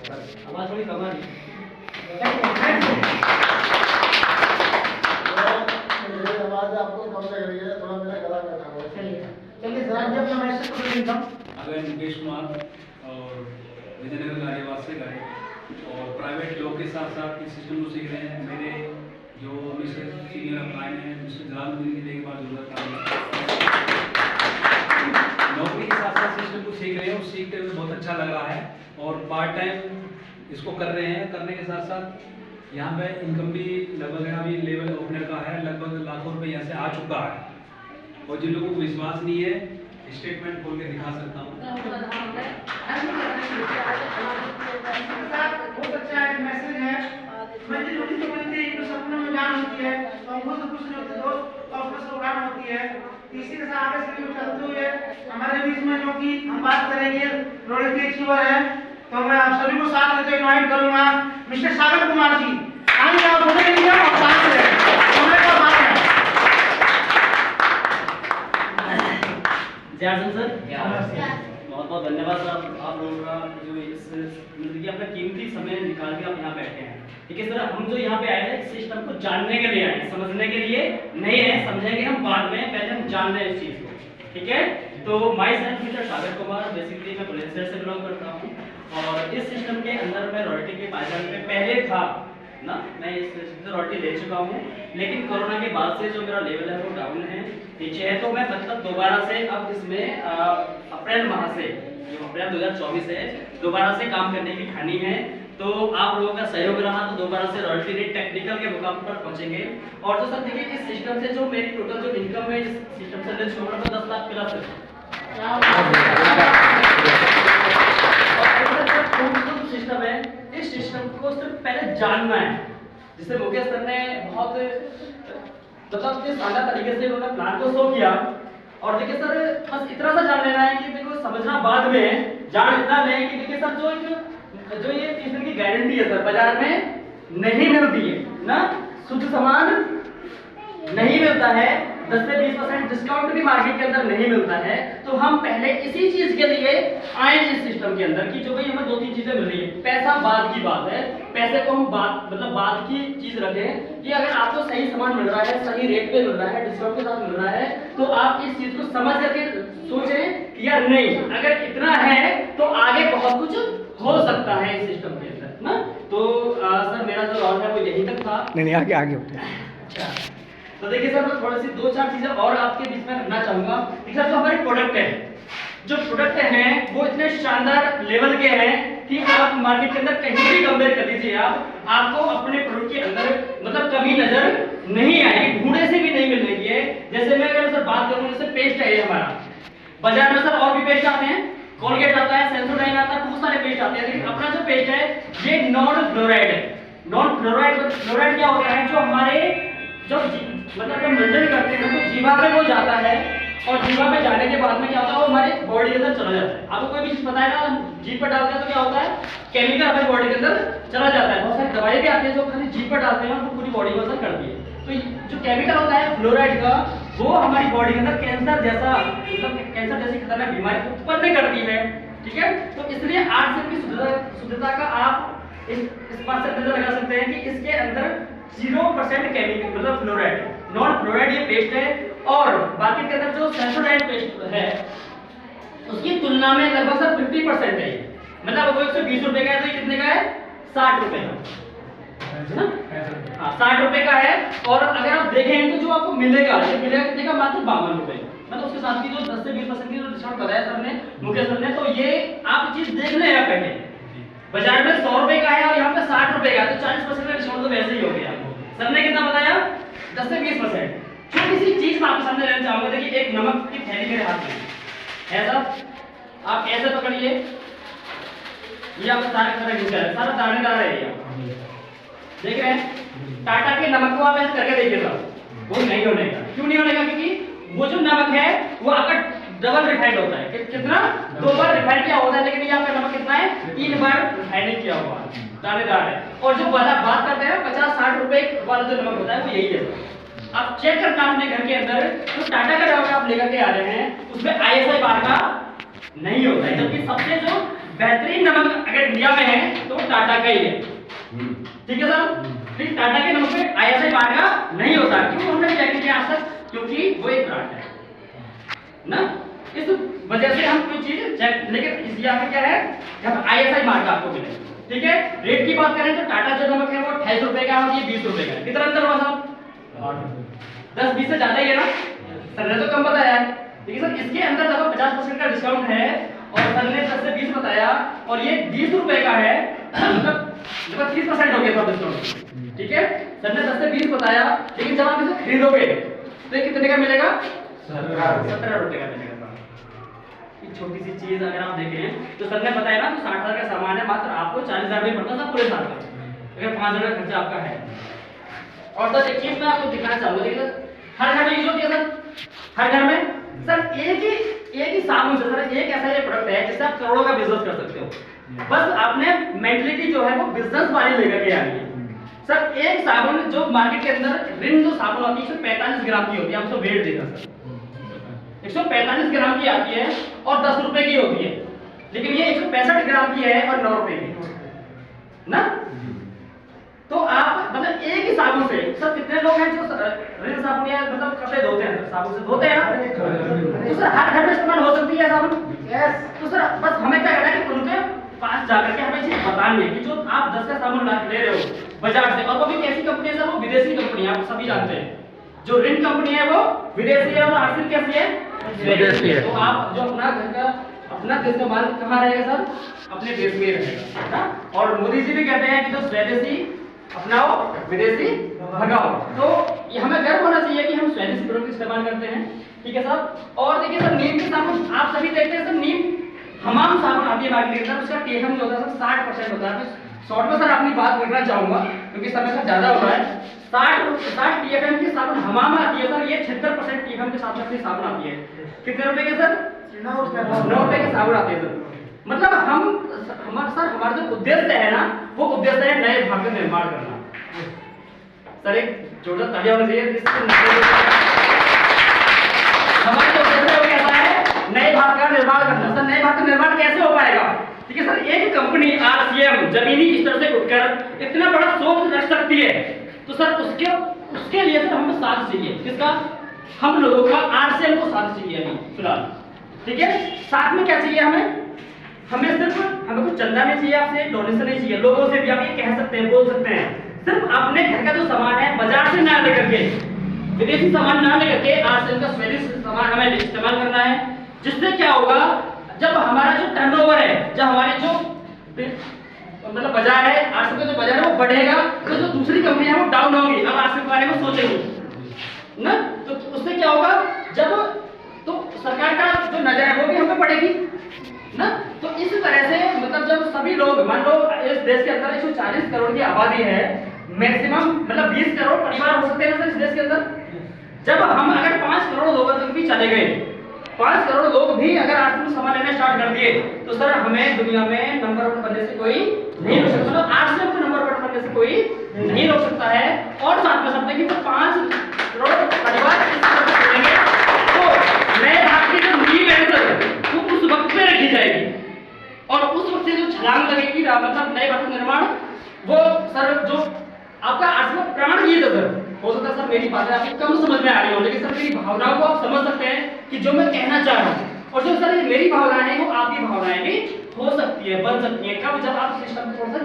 आवाज थोड़ी कम आ रही आवाज आपको कम लग रही है, थोड़ा मेरा गला बैठा हुआ है। चलिए सर आप जब मैं मैसेज कर देता हूँ। अगर निकेश कुमार और विजयनगर गाड़ीवास से गए और प्राइवेट जॉब के साथ साथ इस सिस्टम को सीख रहे हैं। मेरे जो मिस्टर सीनियर अप्लाइन हैं मिस्टर जलालुद्दीन की देखभाल जरूरत है। नौकरी के साथ साथ सिस्टम को सीख रहे हैं और सीखते हुए बहुत अच्छा लग रहा है और पार्ट टाइम इसको कर रहे हैं। करने के साथ साथ यहाँ पे इनकम भी लगभग अभी लेवल ओपनर का है, लगभग लाखों रुपए यहाँ से आ चुका है। और जिन लोगों को विश्वास नहीं है स्टेटमेंट खोल के दिखा सकता हूँ। बहुत अच्छा एक मैसेज है। मंजिल होती तो बनती है, तो सपनों में जान होती है और वो तो कुछ नहीं होती दोस्त और उसमें से उड़ान होती है। इसी के साथ आगे से चलते हुए हमारे बीच में जो कि हम बात करेंगे रॉयल्टी अचीवर है, तो मैं आप सभी को साथ लेकर इनवाइट करूंगा मिस्टर सागर कुमार जी। आइए आप बोले लीजिए और साथ में जयसन सर बहुत बहुत धन्यवाद सर आप लोगों का जो इस मतलब कि अपना कीमती समय निकाल के आप यहाँ बैठे हैं। ठीक है सर, हम जो यहाँ पे आए हैं सिस्टम को जानने के लिए आए, समझने के लिए नहीं है, समझेंगे हम बाद में, पहले हम जान रहे हैं इस चीज को। ठीक है, तो my self mister Sagar Kumar, basically मैं बुलंदशहर से बिलोंग करता हूँ और इस सिस्टम के अंदर मैं रॉयल्टी के पायदान में पहले था ना, मैं इस सिस्टम से रॉयल्टी ले चुका हूँ, लेकिन कोरोना के बाद से जो मेरा लेवल है वो डाउन है, नीचे है। तो मैं मतलब दोबारा से अब इसमें अप्रैल माह से जो अप्रैल 2024 है दोबारा से काम करने की ठानी है। तो आप लोगों का सहयोग रहा तो दोबारा से रॉयल्टी रेट टेक्निकल के मुकाम पर पहुंचेंगे। और जो सर देखिए इस सिस्टम से जो मेरी टोटल जो इनकम है इस सिस्टम से ले छोड़ 10 लाख प्लस है। और सिस्टम है, इस सिस्टम को सिर्फ पहले जानना है, जिससे मुकेश सर ने बहुत मतलब इस शानदार तरीके से उन्होंने प्लान को शो किया। और देखिए सर बस इतना सा जान लेना है कि मेरे को समझना बाद में है, जान इतना लें कि देखिए सर जो ये 30 दिन की गारंटी है सर बाजार में नहीं मिलती है ना, शुद्ध सामान नहीं मिलता है, 10 से 20% डिस्काउंट भी मार्केट के अंदर नहीं मिलता है। तो हम पहले इसी चीज के लिए आए इस सिस्टम के अंदर कि जो भाई हमें 2-3 चीजें मिल रही है। पैसा बाद की बात है, पैसे को हम बाद की चीज रखें कि अगर आपको सही सामान मिल रहा है, सही रेट पे मिल रहा है, डिस्काउंट के साथ मिल रहा है, तो आप इस चीज को समझ करके सोचें कि यार नहीं अगर इतना है तो आगे बहुत कुछ हो सकता है इस सिस्टम के अंदर ना। तो सर मेरा जो रॉल है वो यहीं तक था। नहीं आगे आगे होते हैं। अच्छा, तो देखिए सर मैं थोड़ी सी 2-4 चीजें और आपके बीच में रखना चाहूंगा। देखिए सर जो हमारे प्रोडक्ट है, जो प्रोडक्ट हैं वो इतने शानदार लेवल के हैं कि आप मार्केट के अंदर कहीं भी कंपेयर कर लीजिए आपको अपने प्रोडक्ट के अंदर मतलब कमी नजर नहीं आएगी, ढूंढे से भी नहीं मिलने की है। जैसे मैं अगर सर बात करूं, जैसे पेस्ट है ये हमारा, बाजार में सर और भी पेस्ट आते हैं, कोलगेट आता है, सेंसोडाइन आता है, बहुत सारे पेस्ट आते हैं, लेकिन अपना जो पेस्ट है ये नॉन फ्लोराइड है। नॉन फ्लोराइड क्या होता है, जो हमारे जो मतलब जब मंजन करते हैं तो जीवा पे वो जाता है और जीवा पे जाने के बाद में क्या होता है वो हमारे बॉडी के अंदर चला जाता है। आपको कोई भी चीज पता है ना, जीभ पर डालते हैं तो क्या होता है केमिकल हमारी बॉडी के अंदर चला जाता है। बहुत सारी दवाई भी आती है जो खाली जीभ पर डालते हैं वो पूरी बॉडी को असर करती है। तो जो केमिकल होता है फ्लोराइड का वो हमारी बॉडी के अंदर कैंसर जैसी खतरनाक बीमारी उत्पन्न करती है। ठीक है, तो इसलिए आज से शुद्धता का आप इस बात से अंदाजा लगा सकते हैं कि इसके अंदर 0% केमिकल मतलब फ्लोराइड, नॉन फ्लोराइड ये पेस्ट है। और मार्केट के अंदर जो सेंसोडाइन पेस्ट है उसकी तुलना में लगभग सर 50% है। मतलब वो 120 रुपए का है तो ये कितने का है, 60 रुपए का, हाँ 60 रुपए का है। और अगर आप देखें तो जो आपको मिलेगा ये मिलेगा कितने का, मात्र 52 रुपए। मतलब उसके साथ की जो 10 से 20% की जो डिस्काउंट बताया सर ने, मुकेश सर ने, तो ये आप चीज देख लें आप पहले। बाजार में 100 रुपए का है और यहाँ पे 60 रुपए का, तो 40% का डिस्काउंट तो वैसे ही हो गया। सर ने कितना बताया, 10 से 20%। छोटी सी चीज मैं आपके सामने लेना चाहूंगा। देखिए एक नमक की थैली मेरे हाथ में है सर, आप ऐसे पकड़िए, ये आपका सारा दानेदार है ये, देख रहे हैं। टाटा के नमक को आप ऐसे करके देखिए सर, वो नहीं होने का। क्यों नहीं होने का, क्योंकि वो जो नमक है वो आपका डबल रिफाइंड होता है। कितना, 2 बार रिफाइंड किया होता है, लेकिन ये आपका नमक कितना है, 3 बार रिफाइंड किया हुआ है, दानेदार है। और जो बात करते हैं 50-60 रुपए वाला जो नमक होता है वो यही है। आप चेक करना अपने घर के अंदर, तो टाटा का नमक आप लेकर के आ रहे हैं उसमें ISI बार का नहीं होता है, जबकि सबसे जो बेहतरीन नमक अगर इंडिया में है तो टाटा का ही है, ठीक है सर। लेकिन टाटा के नाम पे ISI मार्क का नहीं होता, क्यों हमने चेक किया आज तक, क्योंकि वो एक ब्रांड है ना, इस वजह से हम कोई चीज चेक। लेकिन इस यहाँ पे क्या है, यहाँ पे ISI मार्क आपको मिलेगा, ठीक है। रेट की बात करें तो टाटा जो नमक है वो 28 रुपए का और ये 20 रुपए का, कितना अंतर हुआ साहब? 10-20 से ज्यादा ही है ना, सर ने तो कम बताया है। लेकिन सर इसके अंदर लगभग 50% का डिस्काउंट है और सर ने 10 से 20 बताया और ये 20 रुपए का है, मतलब 30% हो गया डिस्काउंट, ठीक है। सर ने 10 से 20 बताया, लेकिन जब आप इसे खरीदोगे तो ये कितने का मिलेगा? 17 रुपए का मिलेगा। ये छोटी सी चीज अगर आप देखें तो सर ने बताया ना, तो 60,000 का सामान है, मात्र आपको 40,000 में पड़ता था पूरे साल का, अगर 5,000 का खर्चा आपका है। और सर एक चीज मैं आपको दिखाना चाहूंगा, देखिए सर हर घर में यूज होती है सर, हर घर में सर एक ही साबुन से सर एक ऐसा ये प्रोडक्ट है जिससे आप करोड़ों का बिजनेस कर सकते हो। बस आपने मेंटलिटी जो है वो बिजनेस वाली लेकर के आनी है। सर एक साबुन जो मार्केट के अंदर रिन जो साबुन होती है 145 ग्राम की होती है, हमसे वेट देखा सर 145 ग्राम की आती है और 10 रुपए की होती है, लेकिन ये 165 ग्राम की है और 9 रुपए की ना। तो आप मतलब एक ही साबुन से सर कितने लोग हैं जो रिन साबुन या मतलब कपड़े धोते हैं, सर साबुन से धोते हैं ना, तो सर हर घर में इस्तेमाल हो सकती है साबुन। यस, तो सर बस हमें क्या करना है कि उनके पास जाकर के हमें चीज बतानी है कि जो आप 10 का साबुन ले रहे हो बाजार से, और वो भी कैसी कंपनी है सर, वो विदेशी कंपनी है, आप सभी जानते हैं। जो रिन कंपनी है वो विदेशी है और आरसिल कैसी है, विदेशी है। तो आप जो अपना घर का अपना देश का माल कहाँ रहेगा सर, अपने देश में रहेगा ना। और मोदी जी भी कहते हैं कि जो स्वदेशी अपनाओ विदेशी भगाओ, तो ये हमें गर्व होना चाहिए कि हम स्वदेशी प्रोडक्ट इस्तेमाल करते हैं, ठीक है सर। और देखिए सर नीम के साबुन आप सभी देखते हैं सर, नीम हमाम साबुन आती है मार्केट के अंदर, उसका TFM जो होता है सर 60% होता है। शॉर्ट में सर अपनी बात रखना चाहूंगा क्योंकि समय सर ज्यादा हो रहा है। 60 TFM की साबुन हमाम आती है सर, ये 76% TFM के साथ अपनी साबुन आती है। कितने रुपए के सर? 9 रुपए के साबुन आते हैं सर। मतलब हमारा जो उद्देश्य है ना, वो उद्देश्य है नए भारत का निर्माण करना। सर एक जोरदार तालियां होनी चाहिए। हमारा जो उद्देश्य है कैसा है, नए भारत का निर्माण करना। सर नए भारत का निर्माण कैसे हो पाएगा? ठीक है सर, एक कंपनी RCM जमीनी स्तर से उठकर इतना बड़ा सोच रख सकती है, तो सर उसके लिए सर हमें साथ चाहिए। किसका? हम लोगों का RCM को साथ चाहिए अभी फिलहाल, ठीक है। साथ में क्या चाहिए हमें कुछ चंदा नहीं चाहिए, आपसे डोनेशन नहीं चाहिए। लोगों से भी आप ये कह सकते हैं, बोल सकते हैं, सिर्फ अपने घर का जो सामान है बाजार से ना लेकर के, विदेशी सामान ना लेकर के RCM का स्वदेशी सामान हमें इस्तेमाल करना है। जिससे क्या होगा, जब हमारा जो टर्नओवर है, जब हमारे जो मतलब बाजार है, RCM का जो बाजार है वो बढ़ेगा, तो जो दूसरी कंपनी है वो डाउन होगी, अब RCM के बारे में सोचेंगे ना। तो उससे क्या होगा, जब तो सरकार का जो नजर है वो भी हम पे पड़ेगी ना। तो इस तरह से मतलब जब सभी लोग, मान लो इस देश के अंदर 140 करोड़ की आबादी है, मैक्सिमम मतलब 20 करोड़ परिवार हो सकते हैं ना सर इस देश के अंदर। जब हम अगर 5 करोड़ लोगों तक भी चले गए, 5 करोड़ लोग भी अगर RCM सामान लेना स्टार्ट कर दिए, तो सर हमें दुनिया में नंबर 1 बनने से कोई नहीं रोक सकता। मतलब RCM को नंबर 1 बनने से कोई नहीं रोक सकता है। और साथ में सकते हैं कि 5 करोड़ परिवार इस तरह से चलेंगे, तो नए भारत की जो नींव है सर वो उस वक्त पे रखी जाएगी, और उस वक्त से जो छलांग लगेगी मतलब नए भारत निर्माण, वो सर जो आपका RCM प्राण गीत है सर। हो सकता है सर मेरी बातें आपको कम समझ में आ रही हो, लेकिन सर मेरी भावनाओं को आप समझ सकते हैं कि जो मैं कहना चाह रहा हूँ, और जो सर मेरी भावनाएं हैं वो आपकी भावनाएं भी हो सकती है, बन सकती है। कब? जब आप सिस्टम